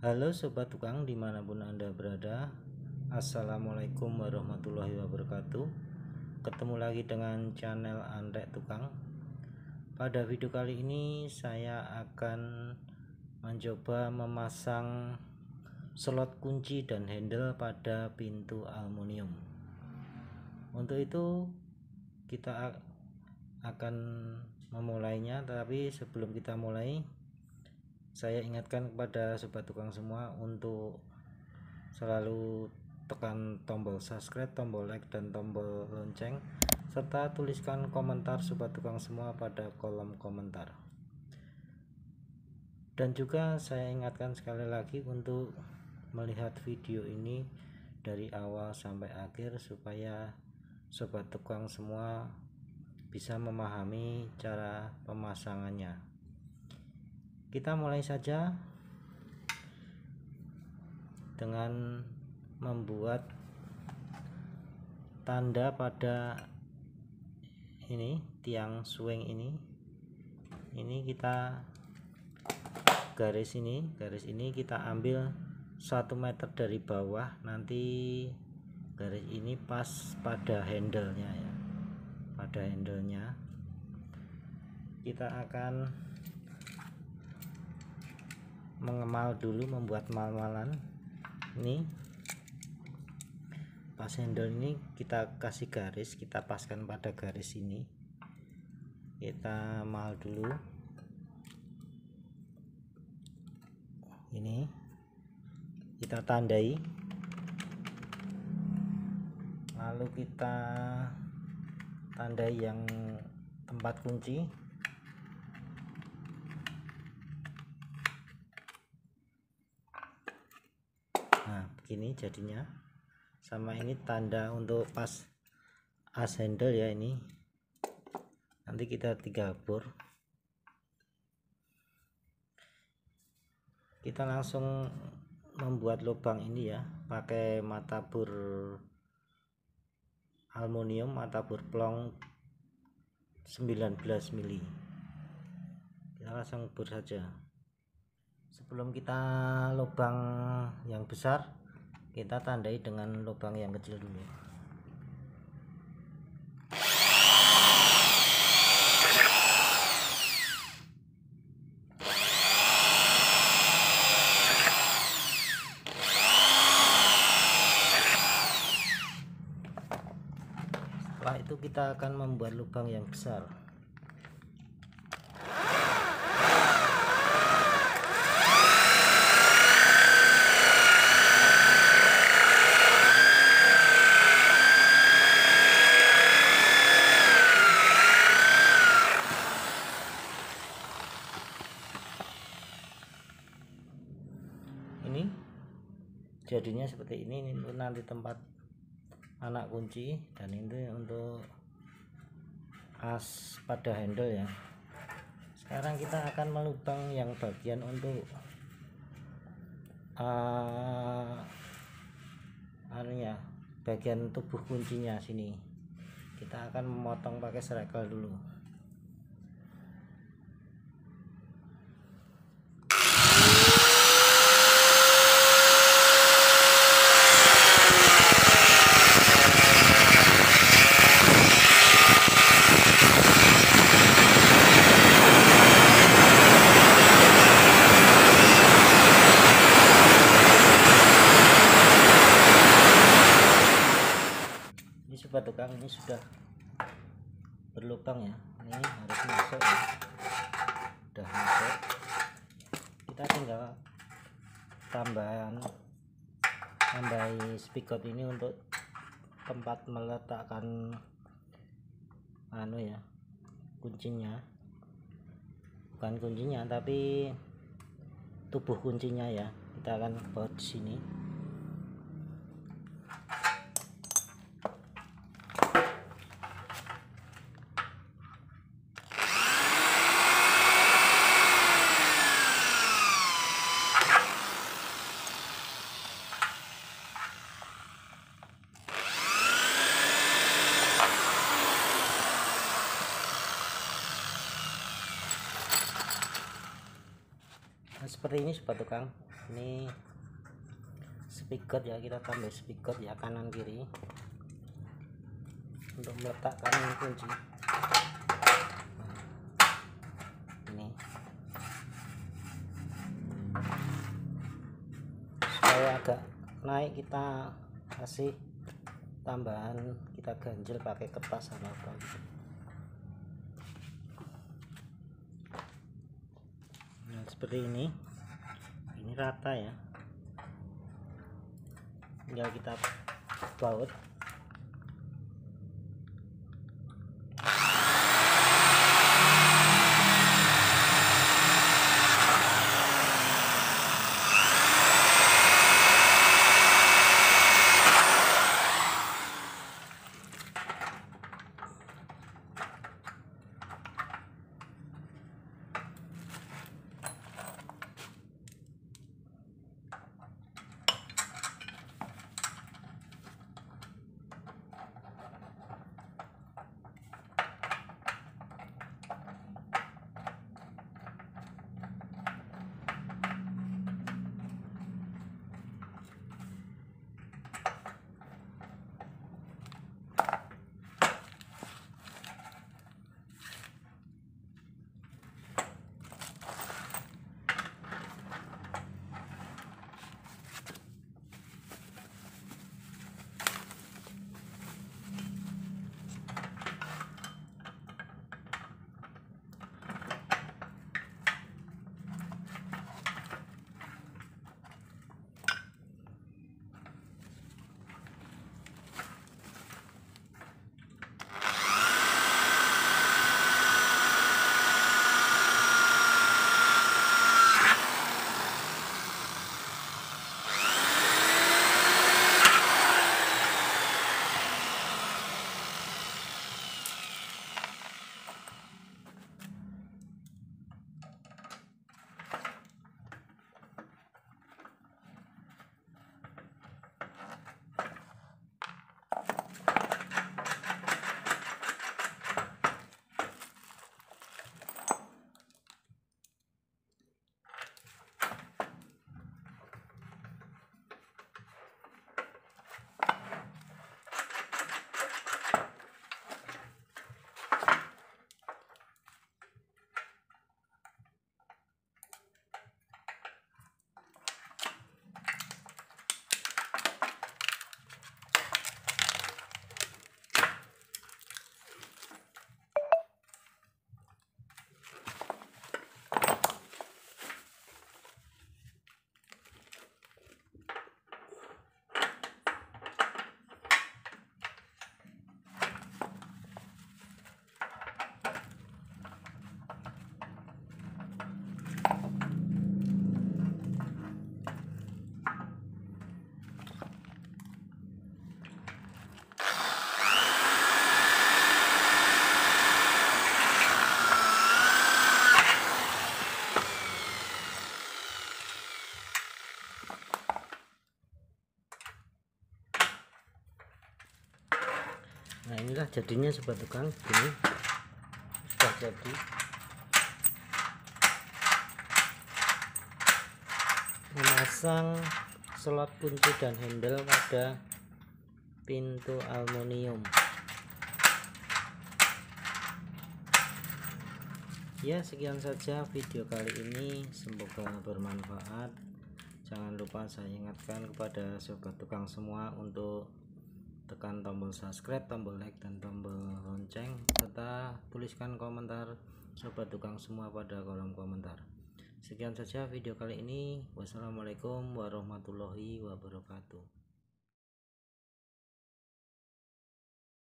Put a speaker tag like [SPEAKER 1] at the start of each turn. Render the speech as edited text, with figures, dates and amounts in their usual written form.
[SPEAKER 1] Halo sobat tukang dimanapun anda berada, assalamualaikum warahmatullahi wabarakatuh. Ketemu lagi dengan channel Andrek Tukang. Pada video kali ini saya akan mencoba memasang slot kunci dan handle pada pintu aluminium. Untuk itu kita akan memulainya, tapi sebelum kita mulai saya ingatkan kepada sobat tukang semua untuk selalu tekan tombol subscribe, tombol like, dan tombol lonceng, serta tuliskan komentar sobat tukang semua pada kolom komentar. Dan juga saya ingatkan sekali lagi untuk melihat video ini dari awal sampai akhir supaya sobat tukang semua bisa memahami cara pemasangannya. Kita mulai saja dengan membuat tanda pada ini tiang swing ini kita garis ini kita ambil 1 meter dari bawah, nanti garis ini pas pada handle-nya ya. Pada handle-nya kita akan mengemal dulu, membuat mal-malan. Ini pas handle ini kita kasih garis, kita paskan pada garis ini, kita mal dulu. Ini kita tandai, lalu kita tandai yang tempat kunci. Nah begini jadinya. Sama ini tanda untuk pas as handle ya, ini nanti kita 3 bor. Kita langsung membuat lubang ini ya, pakai mata bor aluminium, mata bor plong 19 mili. Kita langsung bor saja. Sebelum kita lubang yang besar, kita tandai dengan lubang yang kecil dulu. Setelah itu kita akan membuat lubang yang besar. Ini jadinya seperti ini untuk nanti tempat anak kunci, dan ini untuk as pada handle ya. Sekarang kita akan melubang yang bagian untuk bagian tubuh kuncinya sini. Kita akan memotong pakai srekel dulu. Sobat tukang, ini sudah berlubang ya, ini harus masuk ya. Udah masuk, kita tinggal tambahi spigot ini untuk tempat meletakkan kuncinya, bukan kuncinya tapi tubuh kuncinya ya. Kita akan baut di sini. Nah, seperti ini sobat tukang. Ini speaker ya, kita tambah speaker ya, kanan kiri untuk meletakkan kunci. Ini supaya agak naik, kita kasih tambahan, kita ganjel pakai kertas atau apa gitu. Nah, seperti ini rata ya, tinggal kita baut. Nah, inilah jadinya sobat tukang. Ini sudah jadi. Memasang slot kunci dan handle pada pintu aluminium. Ya, sekian saja video kali ini, semoga bermanfaat. Jangan lupa saya ingatkan kepada sobat tukang semua untuk tekan tombol subscribe, tombol like, dan tombol lonceng, serta tuliskan komentar sobat tukang semua pada kolom komentar. Sekian saja video kali ini. Wassalamualaikum warahmatullahi wabarakatuh.